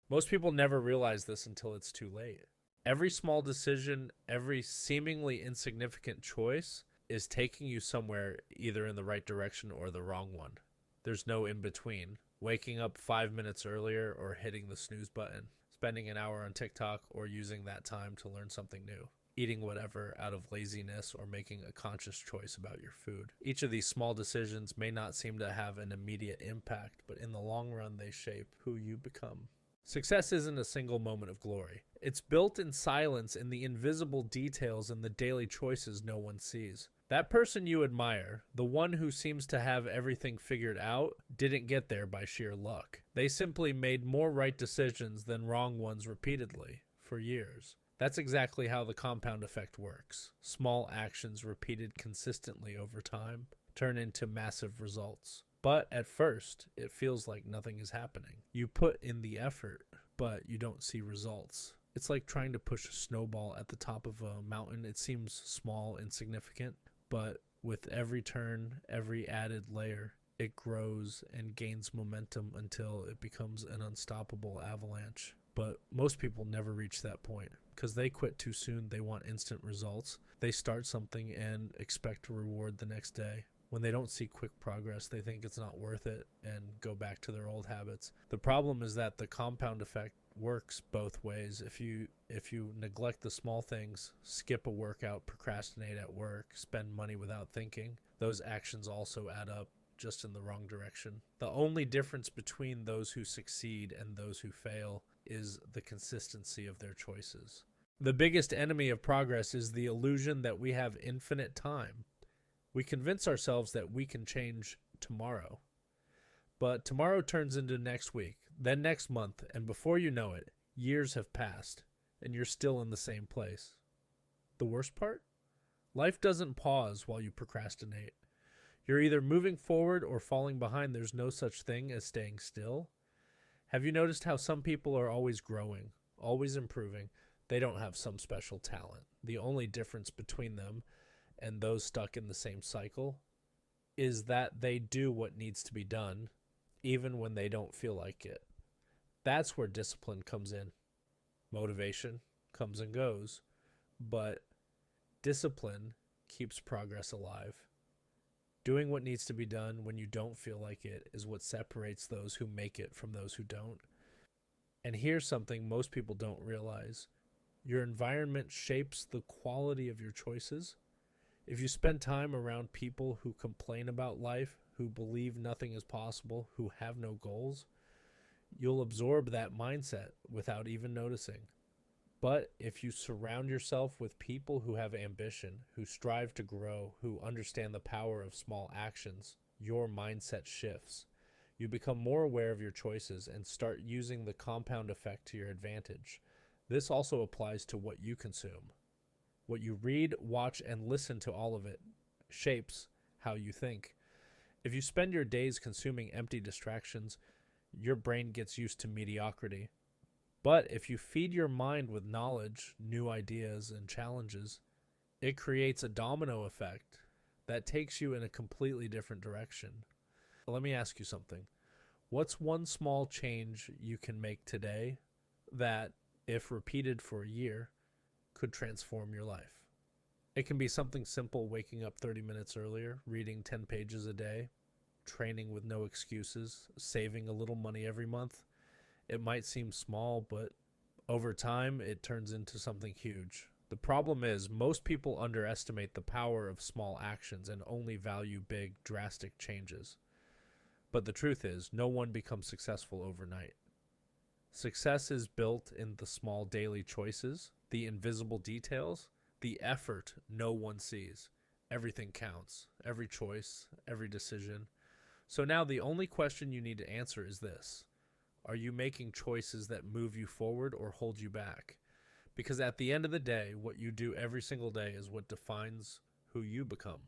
Most people never realize this until it's too late. Every small decision, every seemingly insignificant choice is taking you somewhere either in the right direction or the wrong one. There's no in between. Waking up 5 minutes earlier or hitting the snooze button, spending an hour on TikTok or using that time to learn something new, eating whatever out of laziness or making a conscious choice about your food. Each of these small decisions may not seem to have an immediate impact, but in the long run, they shape who you become. Success isn't a single moment of glory. It's built in silence in the invisible details and the daily choices no one sees. That person you admire, the one who seems to have everything figured out, didn't get there by sheer luck. They simply made more right decisions than wrong ones repeatedly, for years. That's exactly how the compound effect works. Small actions repeated consistently over time turn into massive results. But at first, it feels like nothing is happening. You put in the effort, but you don't see results. It's like trying to push a snowball at the top of a mountain. It seems small, insignificant, but with every turn, every added layer, it grows and gains momentum until it becomes an unstoppable avalanche. But most people never reach that point because they quit too soon. They want instant results. They start something and expect a reward the next day. When they don't see quick progress, they think it's not worth it and go back to their old habits. The problem is that the compound effect works both ways. If you neglect the small things, skip a workout, procrastinate at work, spend money without thinking, those actions also add up, just in the wrong direction. The only difference between those who succeed and those who fail is the consistency of their choices. The biggest enemy of progress is the illusion that we have infinite time. We convince ourselves that we can change tomorrow. But tomorrow turns into next week, then next month, and before you know it, years have passed, and you're still in the same place. The worst part? Life doesn't pause while you procrastinate. You're either moving forward or falling behind. There's no such thing as staying still. Have you noticed how some people are always growing, always improving? They don't have some special talent. The only difference between them and those stuck in the same cycle is that they do what needs to be done, even when they don't feel like it. That's where discipline comes in. Motivation comes and goes, but discipline keeps progress alive. Doing what needs to be done when you don't feel like it is what separates those who make it from those who don't. And here's something most people don't realize. Your environment shapes the quality of your choices. If you spend time around people who complain about life, who believe nothing is possible, who have no goals, you'll absorb that mindset without even noticing. But if you surround yourself with people who have ambition, who strive to grow, who understand the power of small actions, your mindset shifts. You become more aware of your choices and start using the compound effect to your advantage. This also applies to what you consume. What you read, watch, and listen to, all of it shapes how you think. If you spend your days consuming empty distractions, your brain gets used to mediocrity. But if you feed your mind with knowledge, new ideas, and challenges, it creates a domino effect that takes you in a completely different direction. Let me ask you something. What's one small change you can make today that, if repeated for a year, could transform your life? It can be something simple, waking up 30 minutes earlier, reading 10 pages a day, training with no excuses, saving a little money every month. It might seem small, but over time, it turns into something huge. The problem is, most people underestimate the power of small actions and only value big, drastic changes. But the truth is, no one becomes successful overnight. Success is built in the small daily choices, the invisible details, the effort no one sees. Everything counts, every choice, every decision. So now the only question you need to answer is this. Are you making choices that move you forward or hold you back? Because at the end of the day, what you do every single day is what defines who you become.